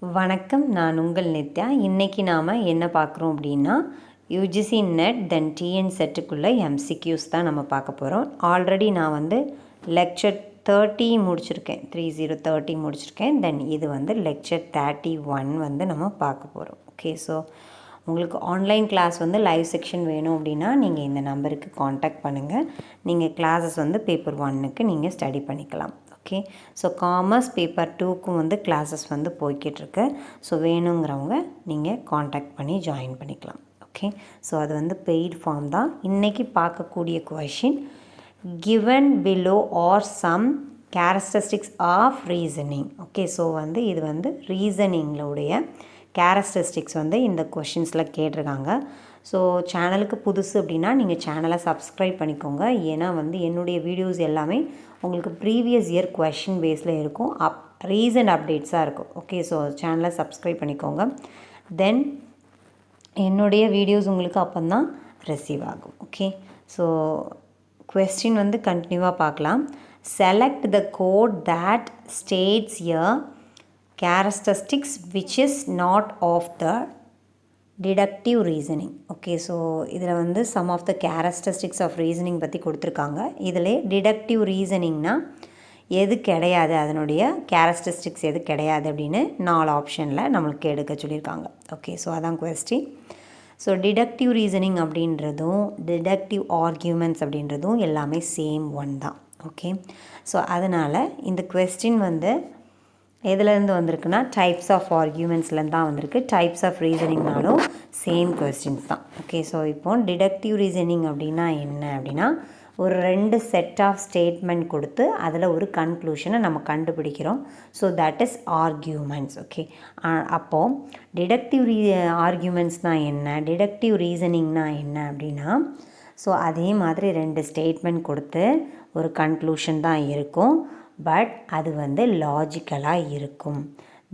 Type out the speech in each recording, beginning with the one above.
வணக்கம், நான் உங்கள் நித்யா. இன்றைக்கி நாம் என்ன பார்க்குறோம் அப்படின்னா, யூஜிசி நெட் தென் டிஎன் செட்டுக்குள்ளே எம்சிக்யூஸ் தான் நம்ம பார்க்க போகிறோம். ஆல்ரெடி நான் வந்து லெக்சர் 30 முடிச்சிருக்கேன், 30 முடிச்சிருக்கேன். தென் இது வந்து லெக்சர் 31 வந்து நம்ம பார்க்க போகிறோம். ஓகே, ஸோ உங்களுக்கு ஆன்லைன் கிளாஸ் வந்து லைவ் செக்ஷன் வேணும் அப்படின்னா நீங்கள் இந்த நம்பருக்கு காண்டாக்ட் பண்ணுங்கள். நீங்கள் கிளாஸஸ் வந்து பேப்பர் 1க்கு நீங்கள் ஸ்டடி பண்ணிக்கலாம். ஓகே, ஸோ காமர்ஸ் பேப்பர் 2க்கும் வந்து கிளாஸஸ் வந்து போய்கிட்டுருக்கு. ஸோ வேணுங்கிறவங்க நீங்கள் காண்டாக்ட் பண்ணி ஜாயின் பண்ணிக்கலாம். ஓகே, ஸோ அது வந்து பெய்ட் ஃபார்ம் தான். இன்றைக்கி பார்க்கக்கூடிய question, given below are some characteristics of reasoning. Okay, so வந்து இது வந்து ரீசனிங்களுடைய கேரக்டரிஸ்டிக்ஸ் வந்து இந்த கொஷின்ஸில் கேட்டிருக்காங்க. ஸோ சேனலுக்கு புதுசு அப்படின்னா நீங்கள் சேனலை சப்ஸ்கிரைப் பண்ணிக்கோங்க. ஏன்னா வந்து என்னுடைய வீடியோஸ் எல்லாமே உங்களுக்கு ப்ரீவியஸ் இயர் கொஷின் பேஸில் இருக்கும், ரீசன்ட் அப்டேட்ஸாக இருக்கும். ஓகே, ஸோ சேனலை சப்ஸ்கிரைப் பண்ணிக்கோங்க. தென் என்னுடைய வீடியோஸ் உங்களுக்கு அப்போ தான் ரிசீவ் ஆகும். ஓகே, ஸோ கொஸ்டின் வந்து கண்டினியூவாக பார்க்கலாம். Select the code that states a characteristics which is not of the deductive reasoning. Okay, so இதில் வந்து some of the characteristics of reasoning பற்றி கொடுத்துருக்காங்க. இதில் டிடக்டிவ் ரீசனிங்னா எது கிடையாது, அதனுடைய கேரக்டரிஸ்டிக்ஸ் எது கிடையாது அப்படின்னு 4 ஆப்ஷனில் நம்மளுக்கு எடுக்க சொல்லியிருக்காங்க. ஓகே, ஸோ அதான் கொஸ்டின். ஸோ டிடக்டிவ் ரீசனிங் அப்படின்றதும் டிடக்டிவ் ஆர்கியூமெண்ட்ஸ் அப்படின்றதும் எல்லாமே சேம் ஒன் தான். ஓகே, ஸோ அதனால் இந்த கொஸ்டின் வந்து எதுலேருந்து வந்திருக்குன்னா டைப்ஸ் ஆஃப் ஆர்கியூமெண்ட்ஸ்லேருந்து தான் வந்திருக்கு. டைப்ஸ் ஆஃப் ரீசனிங்னாலும் சேம் கொஸ்டின்ஸ் தான். ஓகே, ஸோ இப்போ டிடக்டிவ் ரீசனிங் அப்படின்னா என்ன அப்படின்னா, ஒரு 2 செட் ஆஃப் ஸ்டேட்மெண்ட் கொடுத்து அதில் ஒரு கன்க்ளூஷனை நம்ம கண்டுபிடிக்கிறோம். So that is arguments. Okay, அப்போது டிடக்டிவ் ஆர்கியூமெண்ட்ஸ்னால் என்ன, டிடக்டிவ் ரீசனிங்னால் என்ன அப்படின்னா, ஸோ அதே மாதிரி 2 ஸ்டேட்மெண்ட் கொடுத்து ஒரு கன்க்ளூஷன் தான் இருக்கும். பட் அது வந்து லாஜிக்கலாக இருக்கும்.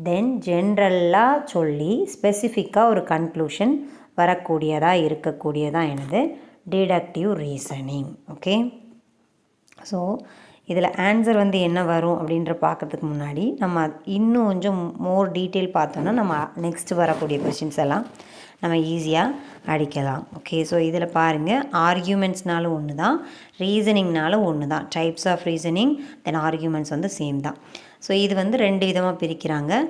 தென் ஜென்ரலாக சொல்லி ஸ்பெசிஃபிக்காக ஒரு கன்க்ளூஷன் வரக்கூடியதாக இருக்கக்கூடியதான் எனது டிடக்டிவ் ரீசனிங். ஓகே, ஸோ இதில் ஆன்சர் வந்து என்ன வரும் அப்படின்ற பார்க்கறதுக்கு முன்னாடி நம்ம இன்னும் கொஞ்சம் மோர் டீட்டெயில் பார்த்தோன்னா நம்ம நெக்ஸ்ட்டு வரக்கூடிய கொஷின்ஸ் எல்லாம் நம்ம ஈஸியாக அடிக்கலாம். ஓகே, ஸோ இதில் பாருங்கள், ஆர்கியூமெண்ட்ஸ்னாலும் ஒன்று தான், ரீசனிங்னாலும் ஒன்று தான். Types of reasoning then arguments வந்து சேம் தான். ஸோ இது வந்து 2 விதமாக பிரிக்கிறாங்க,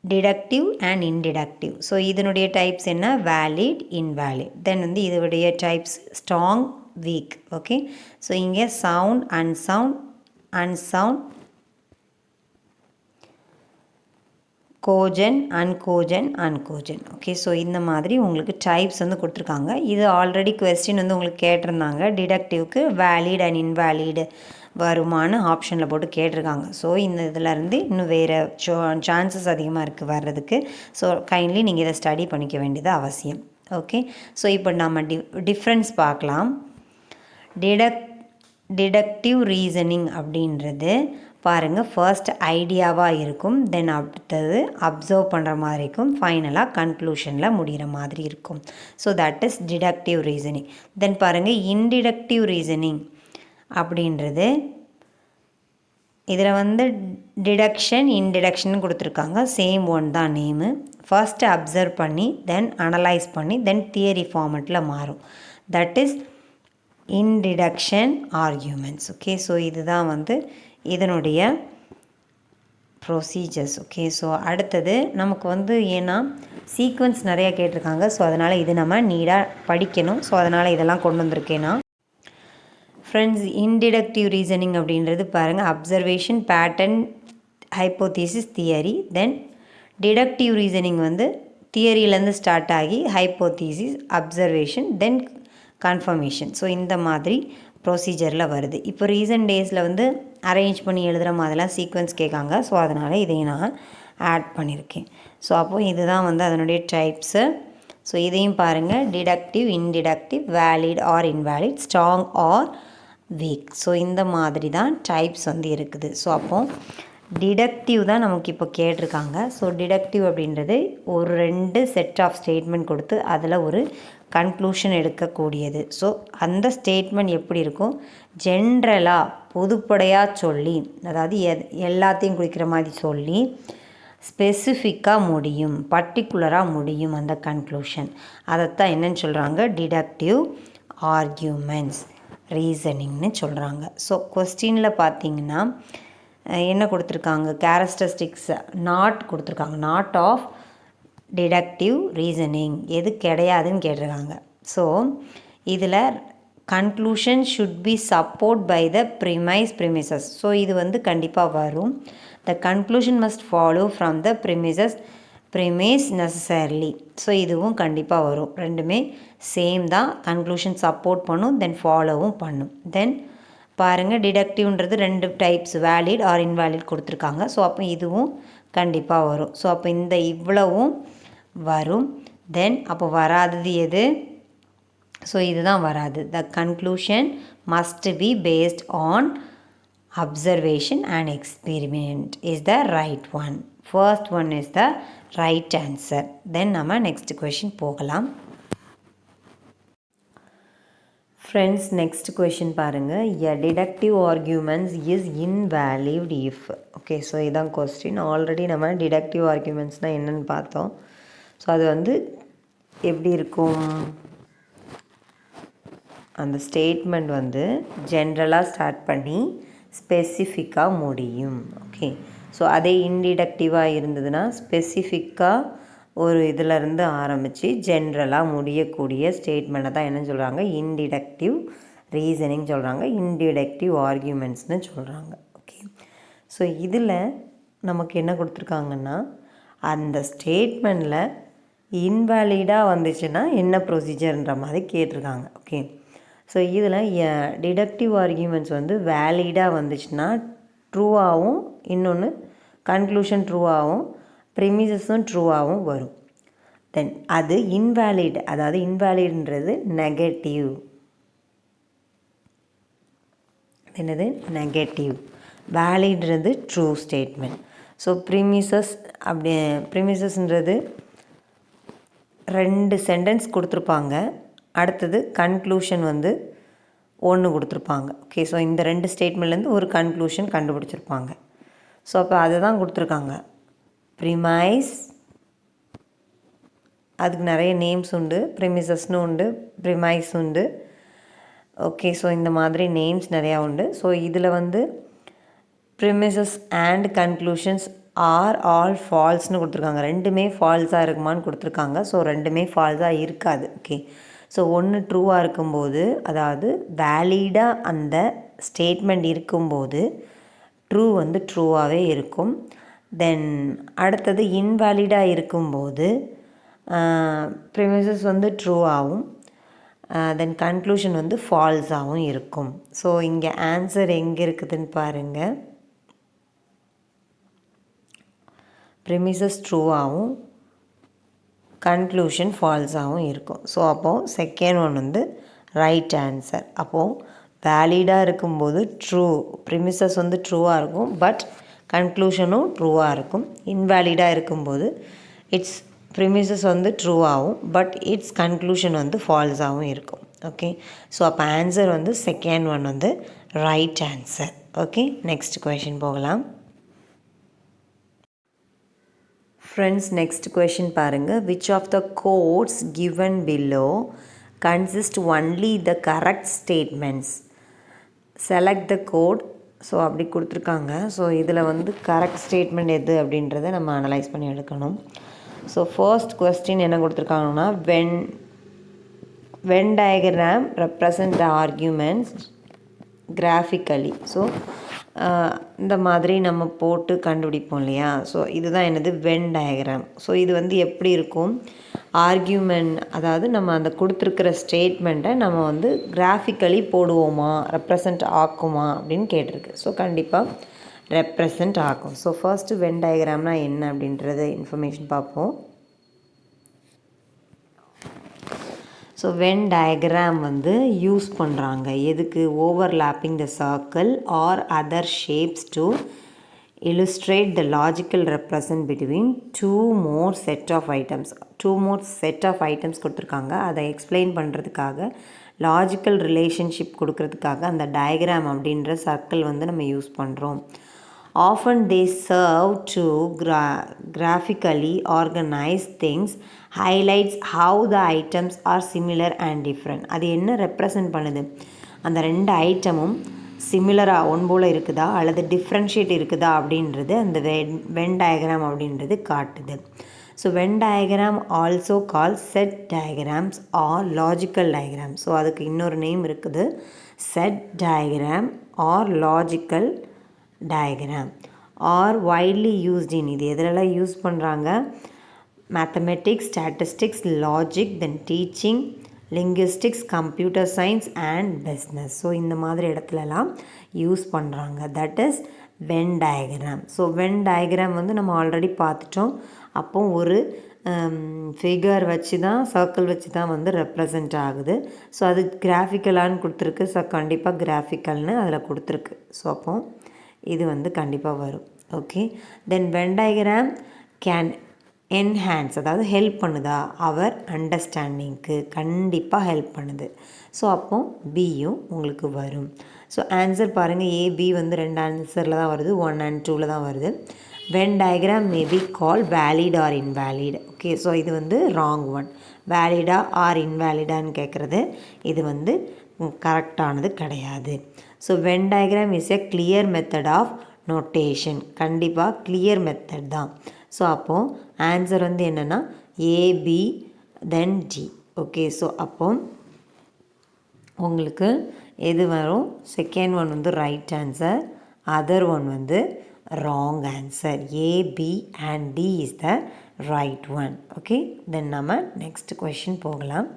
டிடக்டிவ் அண்ட் இன்டிடக்டிவ். ஸோ இதனுடைய டைப்ஸ் என்ன, வேலிட், இன்வேலிட். தென் வந்து இதனுடைய types strong, weak. Okay, so இங்கே sound, unsound, unsound, cogent, uncogent, uncogent. Okay, so இந்த மாதிரி உங்களுக்கு டைப்ஸ் வந்து கொடுத்துருக்காங்க. இது ஆல்ரெடி கொஸ்டின் வந்து உங்களுக்கு கேட்டிருந்தாங்க, டிடக்டிவ்க்கு வேலிட் அண்ட் இன்வேலிடு வருமானு ஆப்ஷனில் போட்டு கேட்டிருக்காங்க. ஸோ இந்த இதிலேருந்து இன்னும் வேறு சான்சஸ் அதிகமாக இருக்குது வர்றதுக்கு. ஸோ கைண்ட்லி நீங்கள் இதை ஸ்டடி பண்ணிக்க வேண்டியது அவசியம். ஓகே, ஸோ இப்போ நம்ம டிஃப்ரென்ஸ் பார்க்கலாம். டிடக்டிவ் ரீசனிங் அப்படின்றது பாருங்கள், ஃபர்ஸ்ட் ஐடியாவாக இருக்கும், தென் அடுத்தது அப்சர்வ் பண்ணுற மாதிரி இருக்கும், ஃபைனலாக கன்க்ளூஷனில் முடிகிற மாதிரி இருக்கும். So that is deductive reasoning. Then பாருங்கள், இன்டிடக்டிவ் ரீசனிங் அப்படின்றது இதில் வந்து டிடக்ஷன், இன்டிடக்ஷன் கொடுத்துருக்காங்க, சேம் ஒன் தான் நேமு. ஃபர்ஸ்ட்டு அப்சர்வ் பண்ணி தென் அனலைஸ் பண்ணி தென் தியரி ஃபார்மெட்டில் மாறும். That is induction arguments. Okay, so இதுதான் வந்து இதனுடைய ப்ரொசீஜர்ஸ். ஓகே, ஸோ அடுத்தது நமக்கு வந்து ஏன்னா சீக்வன்ஸ் நிறையா கேட்டிருக்காங்க. ஸோ அதனால் இது நம்ம நீடாக படிக்கணும். ஸோ அதனால் இதெல்லாம் கொண்டு வந்திருக்கேன்னா ஃப்ரெண்ட்ஸ், இன்டிடக்டிவ் ரீசனிங் அப்படின்றது பாருங்கள், அப்சர்வேஷன், பேட்டர்ன், ஹைப்போதீசிஸ், தியரி. தென் டிடக்டிவ் ரீசனிங் வந்து தியரியிலேருந்து ஸ்டார்ட் ஆகி ஹைப்போதீசிஸ், அப்சர்வேஷன், தென் கன்ஃபர்மேஷன். ஸோ இந்த மாதிரி ப்ரொசீஜரில் வருது. இப்போ ரீசன்ட் டேஸில் வந்து அரேஞ்ச் பண்ணி எழுதுகிற மாதிரிலாம் சீக்வன்ஸ் கேட்காங்க. ஸோ அதனால் இதையும் நான் ஆட் பண்ணியிருக்கேன். ஸோ அப்போது இதுதான் வந்து அதனுடைய டைப்ஸு. ஸோ இதையும் பாருங்கள், deductive, inductive, valid or invalid, strong or weak. So இந்த மாதிரி தான் டைப்ஸ் வந்து இருக்குது. ஸோ அப்போது டிடக்டிவ் தான் நமக்கு இப்போ கேட்டிருக்காங்க. ஸோ டிடக்டிவ் அப்படின்றது ஒரு 2 செட் ஆஃப் ஸ்டேட்மெண்ட் கொடுத்து அதில் ஒரு கன்க்ளூஷன் எடுக்கக்கூடியது. ஸோ அந்த ஸ்டேட்மெண்ட் எப்படி இருக்கும், ஜென்ரலாக பொதுப்படையாக சொல்லி, அதாவது எல்லாத்தையும் குறிக்கிற மாதிரி சொல்லி ஸ்பெசிஃபிக்காக முடியும், பர்டிகுலராக முடியும் அந்த கன்க்ளூஷன். அதைத்தான் என்னன்னு சொல்கிறாங்க, டிடக்டிவ் ஆர்கியூமெண்ட்ஸ் ரீசனிங்னு சொல்கிறாங்க. ஸோ கொஸ்டினில் பார்த்தீங்கன்னா என்ன கொடுத்துருக்காங்க, கேரக்டரிஸ்டிக்ஸ் நாட் கொடுத்துருக்காங்க, நாட் ஆஃப் டிடக்டிவ் ரீசனிங் எது கிடையாதுன்னு கேட்டிருக்காங்க. ஸோ இதில் conclusion should be support by the premises. So இது வந்து கண்டிப்பாக வரும். The conclusion must follow from the premise necessarily. So இதுவும் கண்டிப்பாக வரும். ரெண்டுமே சேம் தான், கன்க்ளூஷன் சப்போர்ட் பண்ணும், தென் ஃபாலோவும் பண்ணும். தென் பாருங்கள், டிடக்டிவ்ன்றது 2 டைப்ஸ், வேலிட் ஆர் இன்வேலிட் கொடுத்துருக்காங்க. ஸோ அப்போ இதுவும் கண்டிப்பாக வரும். ஸோ அப்போ இந்த இவ்வளவும் வரும். தென் அப்போ வராதது எது, ஸோ இதுதான் வராது. த conclusion must be based on observation and experiment is the right one. First one is the right answer. Then நம்ம next question போகலாம். Friends, next question பாருங்க. A deductive arguments is invalid if. Okay, so இதான் question. Already நம்ம deductive argumentsனால் என்னன்னு பார்த்தோம். So அது வந்து எப்படி இருக்கும், அந்த ஸ்டேட்மெண்ட் வந்து ஜென்ரலாக ஸ்டார்ட் பண்ணி ஸ்பெசிஃபிக்காக முடியும். ஓகே, ஸோ அதே இன்டிடக்டிவாக இருந்ததுன்னா ஸ்பெசிஃபிக்காக ஒரு இதிலருந்து ஆரம்பித்து ஜென்ரலாக முடியக்கூடிய ஸ்டேட்மெண்ட்டை தான் என்ன சொல்கிறாங்க, இன்டிடக்டிவ் ரீசனிங் சொல்கிறாங்க, இன்டிடக்டிவ் ஆர்கியூமெண்ட்ஸ்னு சொல்கிறாங்க. ஓகே, ஸோ இதில் நமக்கு என்ன கொடுத்துருக்காங்கன்னா, அந்த ஸ்டேட்மெண்ட்டில் இன்வேலிடாக வந்துச்சுன்னா என்ன ப்ரொசீஜர்ன்ற மாதிரி கேட்டிருக்காங்க. ஓகே, ஸோ இதில் டிடக்டிவ் ஆர்கியூமெண்ட்ஸ் வந்து வேலிடாக வந்துச்சுன்னா ட்ரூவாகவும், இன்னொன்று கன்க்ளூஷன் ட்ரூவாகவும், ப்ரிமிசஸும் ட்ரூவாகவும் வரும். தென் அது இன்வேலிட், அதாவது இன்வேலிட்ன்றது நெகட்டிவ், என்னது நெகட்டிவ், வேலிட்ன்றது ட்ரூ ஸ்டேட்மெண்ட். ஸோ ப்ரிமிசஸ்ன்றது 2 சென்டென்ஸ் கொடுத்துருப்பாங்க, அடுத்தது கன்க்ளூஷன் வந்து 1 கொடுத்துருப்பாங்க. ஓகே, ஸோ இந்த 2 ஸ்டேட்மெண்ட்லேருந்து ஒரு கன்க்ளூஷன் கண்டுபிடிச்சிருப்பாங்க. ஸோ அப்போ அதை தான் கொடுத்துருக்காங்க. ப்ரிமைஸ், அதுக்கு நிறைய நேம்ஸ் உண்டு, ப்ரிமிசஸ்னு உண்டு, ப்ரிமைஸ் உண்டு. ஓகே, ஸோ இந்த மாதிரி நேம்ஸ் நிறையா உண்டு. ஸோ இதில் வந்து premises and conclusions are all ஃபால்ஸ்னு கொடுத்துருக்காங்க. ரெண்டுமே ஃபால்ஸாக இருக்குமான்னு கொடுத்துருக்காங்க. ஸோ ரெண்டுமே ஃபால்ஸாக இருக்காது. ஓகே, ஸோ ஒன்று ட்ரூவாக இருக்கும்போது, அதாவது வேலிடாக அந்த ஸ்டேட்மெண்ட் இருக்கும்போது ட்ரூ வந்து ட்ரூவாகவே இருக்கும். தென் அடுத்தது இன்வேலிடாக இருக்கும்போது ப்ரிமிசஸ் வந்து ட்ரூவாகவும், தென் கன்க்ளூஷன் வந்து ஃபால்ஸாகவும் இருக்கும். ஸோ இங்கே ஆன்சர் எங்கே இருக்குதுன்னு பாருங்கள். ப்ரிமிசஸ் ட்ரூவாகவும் கன்க்ளூஷன் ஃபால்ஸாகவும் இருக்கும். ஸோ அப்போது செகண்ட் ஒன் வந்து ரைட் ஆன்சர். அப்போது வேலிடாக இருக்கும்போது ட்ரூ, ப்ரிமிசஸ் வந்து ட்ரூவாக இருக்கும், பட் கன்க்ளூஷனும் ட்ரூவாக இருக்கும். இன்வேலிடாக இருக்கும்போது இட்ஸ் ப்ரிமிசஸ் வந்து ட்ரூவாகவும், பட் இட்ஸ் கன்க்ளூஷன் வந்து ஃபால்ஸாகவும் இருக்கும். ஓகே, ஸோ அப்போ ஆன்சர் வந்து செகண்ட் ஒன் வந்து right answer. Okay, next question போகலாம். ஃப்ரெண்ட்ஸ், நெக்ஸ்ட் கொஷின் பாருங்கள். Which of the codes given below consist only the correct statements, select the code. So அப்படி கொடுத்துருக்காங்க. ஸோ இதில் வந்து கரெக்ட் ஸ்டேட்மெண்ட் எது அப்படின்றத நம்ம அனலைஸ் பண்ணி எடுக்கணும். ஸோ ஃபர்ஸ்ட் கொஸ்டின் என்ன கொடுத்துருக்காங்கன்னா, Venn diagram represent the arguments graphically. So இந்த மாதிரி நம்ம போட்டு கண்டுபிடிப்போம் இல்லையா. ஸோ இதுதான் என்னது வென் டயக்ராம். ஸோ இது வந்து எப்படி இருக்கும், ஆர்கியூமெண்ட், அதாவது நம்ம அந்த கொடுத்துருக்கிற ஸ்டேட்மெண்ட்டை நம்ம வந்து கிராஃபிக்கலி போடுவோமா, ரெப்ரசன்ட் ஆக்குமா அப்படின்னு கேட்டிருக்கு. ஸோ கண்டிப்பாக ரெப்ரசன்ட் ஆக்கும். ஸோ ஃபர்ஸ்ட்டு வென் டயக்ராம்னால் என்ன அப்படின்றத இன்ஃபர்மேஷன் பார்ப்போம். ஸோ வென் டயக்ராம் வந்து யூஸ் பண்ணுறாங்க எதுக்கு, overlapping the circle or other shapes to illustrate the logical represent between two more set of items கொடுத்துருக்காங்க. அதை எக்ஸ்பிளைன் பண்ணுறதுக்காக, லாஜிக்கல் ரிலேஷன்ஷிப் கொடுக்கறதுக்காக அந்த டயக்ராம் அப்படின்ற சர்க்கிள் வந்து நம்ம யூஸ் பண்ணுறோம். Often they serve to graphically organize things, highlights how the items are similar and different. அது என்ன ரெப்ரசன்ட் பண்ணுது, அந்த ரெண்டு ஐட்டமும் சிமிலராக ஒன் போல் இருக்குதா அல்லது டிஃப்ரென்ஷியேட் இருக்குதா அப்படின்றது அந்த வென் டயக்ராம் அப்படின்றது காட்டுது. So Venn diagram also call set diagrams or logical diagram. So அதுக்கு இன்னொரு நேம் இருக்குது, set diagram or logical diagram are widely used in. இது எதிலெல்லாம் யூஸ் பண்ணுறாங்க, mathematics, statistics, logic, then teaching, linguistics, computer science and business. So இந்த மாதிரி இடத்துலலாம் use பண்ணுறாங்க. That is Venn diagram. So Venn diagram வந்து நம்ம ஆல்ரெடி பார்த்துட்டோம். அப்போ ஒரு ஃபிகர் வச்சு தான், சர்க்கிள் வச்சு தான் வந்து ரெப்ரசன்ட் ஆகுது. ஸோ அது கிராஃபிக்கலான்னு கொடுத்துருக்கு. ஸோ கண்டிப்பாக கிராஃபிக்கல்னு அதில் கொடுத்துருக்கு. ஸோ அப்போ இது வந்து கண்டிப்பாக வரும். Okay, then Venn diagram can enhance, அதாவது ஹெல்ப் பண்ணுதா அவர் அண்டர்ஸ்டாண்டிங்க்கு, கண்டிப்பாக ஹெல்ப் பண்ணுது. ஸோ அப்போது பியும் உங்களுக்கு வரும். ஸோ ஆன்சர் பாருங்கள், ஏபி வந்து ரெண்டு ஆன்சரில் தான் வருது, 1 and 2 தான் வருது. Venn diagram may be call valid or invalid. Okay, so இது வந்து ராங் ஒன். வேலிடா ஆர் இன்வேலிடான்னு கேட்குறது இது வந்து கரெக்டானது கிடையாது. So Venn diagram is a clear method of notation. கண்டிப்பாக கிளியர் மெத்தட் தான். ஸோ அப்போது ஆன்சர் வந்து என்னென்னா A B then D. Okay, so அப்போது உங்களுக்கு எது வரும், செகண்ட் ஒன் வந்து ரைட் ஆன்சர், அதர் ஒன் வந்து wrong answer. A B and D is the right one. Okay, தென் நம்ம நெக்ஸ்ட் கொஷின் போகலாம்.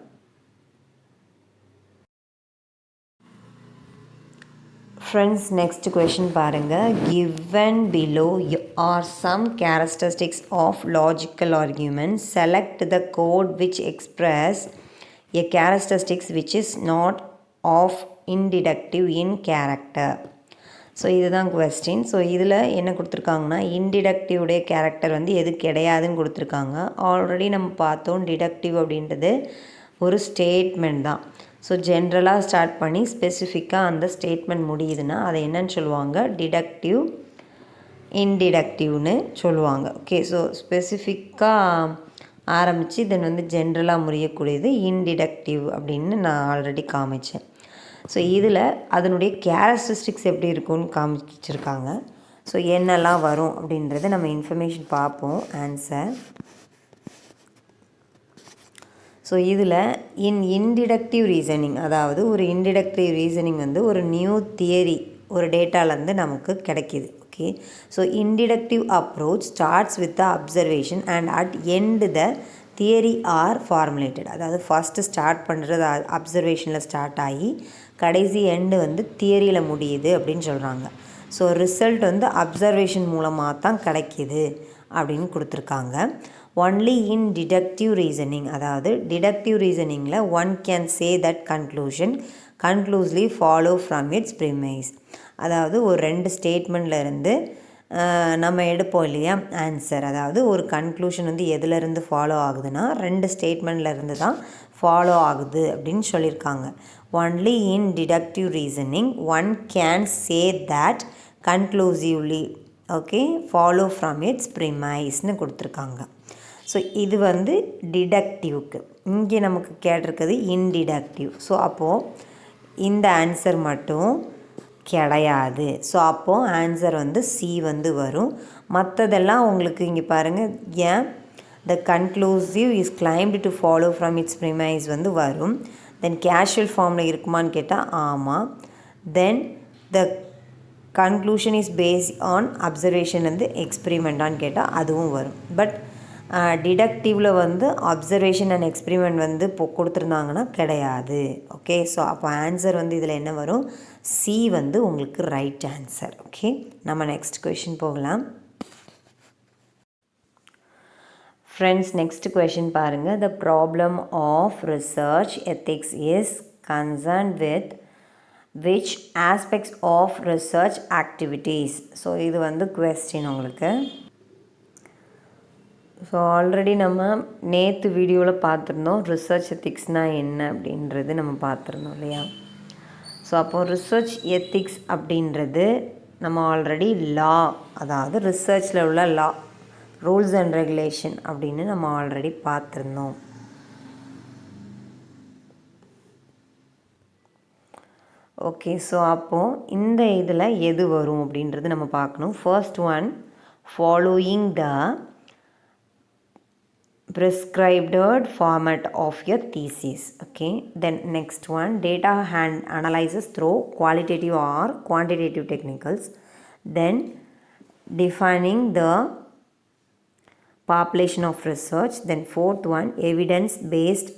Friends, next question பாருங்கள். Given below are some characteristics of logical arguments. Select the code which express a characteristics which is not of indiductive in character. So இதுதான் question. So இதில் என்ன கொடுத்துருக்காங்கன்னா, இன்டிடக்டிவுடைய character வந்து எது கிடையாதுன்னு கொடுத்துருக்காங்க. ஆல்ரெடி நம்ம பார்த்தோம், டிடக்டிவ் அப்படின்றது ஒரு ஸ்டேட்மெண்ட் தான். ஸோ ஜென்ரலாக ஸ்டார்ட் பண்ணி ஸ்பெசிஃபிக்காக அந்த ஸ்டேட்மெண்ட் முடியுதுன்னா அதை என்னன்னு சொல்லுவாங்க, டிடக்டிவ், இன்டிடக்டிவ்னு சொல்லுவாங்க. ஓகே, ஸோ ஸ்பெசிஃபிக்காக ஆரம்பித்து தென் வந்து ஜென்ரலாக முறியக்கூடியது இன்டிடக்டிவ் அப்படின்னு நான் ஆல்ரெடி காமிச்சேன். ஸோ இதில் அதனுடைய கேரக்டரிஸ்டிக்ஸ் எப்படி இருக்குன்னு காமிச்சிருக்காங்க. ஸோ என்னெல்லாம் வரும் அப்படின்றத நம்ம இன்ஃபர்மேஷன் பார்ப்போம். ஆன்சர், ஸோ இதில் இன்டிடக்டிவ் ரீசனிங், அதாவது ஒரு இன்டிடக்டிவ் ரீசனிங் வந்து ஒரு நியூ தியரி ஒரு டேட்டாலேருந்து நமக்கு கிடைக்கிது. Okay, so inductive approach starts with the observation and at end the theory are formulated. அதாவது ஃபஸ்ட்டு ஸ்டார்ட் பண்ணுறது அப்சர்வேஷனில் ஸ்டார்ட் ஆகி கடைசி எண்டு வந்து தியரியில் முடியுது அப்படின்னு சொல்கிறாங்க. ஸோ ரிசல்ட் வந்து அப்சர்வேஷன் மூலமாக தான் கிடைக்கிது அப்படின்னு கொடுத்துருக்காங்க. ஒன்லி இன் டிடக்டிவ் ரீசனிங், அதாவது டிடக்டிவ் ரீசனிங்கில் one can say that conclusion conclusively follow from its premise. அதாவது ஒரு ரெண்டு ஸ்டேட்மெண்ட்டில் இருந்து நம்ம எடுப்போம் இல்லையா ஆன்சர். அதாவது ஒரு கன்க்ளூஷன் வந்து எதுலேருந்து ஃபாலோ ஆகுதுன்னா ரெண்டு ஸ்டேட்மெண்ட்டில் இருந்து தான் ஃபாலோ ஆகுது அப்படின்னு சொல்லியிருக்காங்க. Only in deductive reasoning one can say that conclusively okay follow from its ப்ரிமைஸ்னு கொடுத்துருக்காங்க. ஸோ இது வந்து டிடக்டிவ்க்கு. இங்கே நமக்கு கேட்டிருக்குது இன்டிடக்டிவ். ஸோ அப்போது இந்த ஆன்சர் மட்டும் கிடையாது. ஸோ அப்போது ஆன்சர் வந்து சி வந்து வரும். மற்றதெல்லாம் உங்களுக்கு இங்கே பாருங்கள், ஏன் the conclusive is claimed to follow from its premise வந்து வரும். தென் கேஷுவல் ஃபார்மில் இருக்குமான்னு கேட்டால் ஆமாம். Then the conclusion is based on observation வந்து எக்ஸ்பிரிமெண்ட்டான்னு கேட்டால் அதுவும் வரும். பட் டிடக்டிவில் வந்து அப்சர்வேஷன் அண்ட் எக்ஸ்பிரிமெண்ட் வந்து கொடுத்துருந்தாங்கன்னா கிடையாது. ஓகே, ஸோ அப்போ ஆன்சர் வந்து இதில் என்ன வரும், சி வந்து உங்களுக்கு ரைட் ஆன்சர். ஓகே, நம்ம நெக்ஸ்ட் கொஷின் போகலாம். ஃப்ரெண்ட்ஸ், நெக்ஸ்ட் கொஷின் பாருங்கள். The problem of research ethics is concern with which aspects of research activities. So இது வந்து கொஸ்டின் உங்களுக்கு. ஸோ ஆல்ரெடி நம்ம நேற்று வீடியோவில் பார்த்துருந்தோம் ரிசர்ச் எத்திக்ஸ்னால் என்ன அப்படின்றது நம்ம பார்த்துருந்தோம் இல்லையா. ஸோ அப்போது ரிசர்ச் எத்திக்ஸ் அப்படின்றது நம்ம ஆல்ரெடி லா, அதாவது ரிசர்ச்சில் உள்ள லா, ரூல்ஸ் அண்ட் ரெகுலேஷன் அப்படின்னு நம்ம ஆல்ரெடி பார்த்துருந்தோம். ஓகே, ஸோ அப்போது இந்த இதில் எது வரும் அப்படின்றது நம்ம பார்க்கணும். First one, following the prescribed format of your thesis. Okay, then next one, data hand analysis through qualitative or quantitative technicals. Then defining the population of research. Then fourth one, evidence based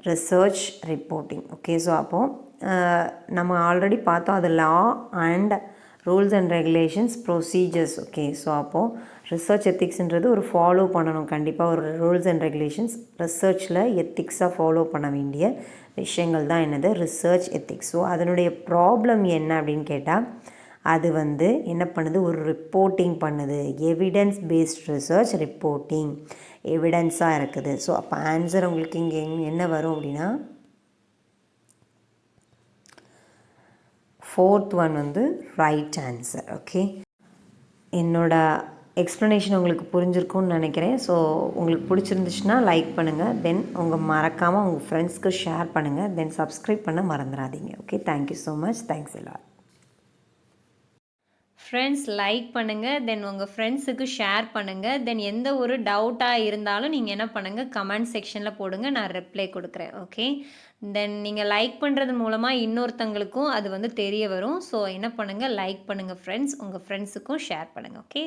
research reporting. Okay, so அப்போ நம்ம already பார்த்தோம் அது law and rules and regulations procedures. Okay, so அப்போது research எத்திக்ஸ்ன்றது ஒரு follow பண்ணணும் கண்டிப்பாக. ஒரு rules and regulations ரிசர்ச்சில் எத்திக்ஸாக follow பண்ண வேண்டிய விஷயங்கள் தான் என்னது, ரிசர்ச் எத்திக்ஸ். ஸோ அதனுடைய ப்ராப்ளம் என்ன அப்படின்னு கேட்டால் அது என்ன பண்ணுது, ஒரு ரிப்போர்ட்டிங் பண்ணுது. எவிடன்ஸ் பேஸ்ட் ரிசர்ச் ரிப்போர்ட்டிங், எவிடன்ஸாக இருக்குது. ஸோ அப்போ ஆன்சர் உங்களுக்கு இங்கே என்ன வரும் அப்படின்னா fourth one right answer. Okay, என்னோடய எக்ஸ்ப்ளனேஷன் உங்களுக்கு புரிஞ்சிருக்கும்னு நினைக்கிறேன். ஸோ உங்களுக்கு பிடிச்சிருந்துச்சுன்னா லைக் பண்ணுங்கள், தென் மறக்காமல் உங்கள் ஃப்ரெண்ட்ஸ்க்கு ஷேர் பண்ணுங்கள், தென் சப்ஸ்கிரைப் பண்ண மறந்துடாதீங்க. Okay, thank you so much, thanks எல்லாம். ஃப்ரெண்ட்ஸ் லைக் பண்ணுங்கள், தென் உங்கள் ஃப்ரெண்ட்ஸுக்கு ஷேர் பண்ணுங்கள், தென் எந்த ஒரு டவுட்டாக இருந்தாலும் நீங்கள் என்ன பண்ணுங்கள், கமெண்ட் செக்ஷனில் போடுங்க, நான் ரிப்ளை கொடுக்குறேன். ஓகே, தென் நீங்கள் லைக் பண்ணுறது மூலமாக இன்னொருத்தங்களுக்கும் அது தெரிய வரும். ஸோ என்ன பண்ணுங்கள், லைக் பண்ணுங்கள் ஃப்ரெண்ட்ஸ், உங்கள் ஃப்ரெண்ட்ஸுக்கும் ஷேர் பண்ணுங்கள். ஓகே.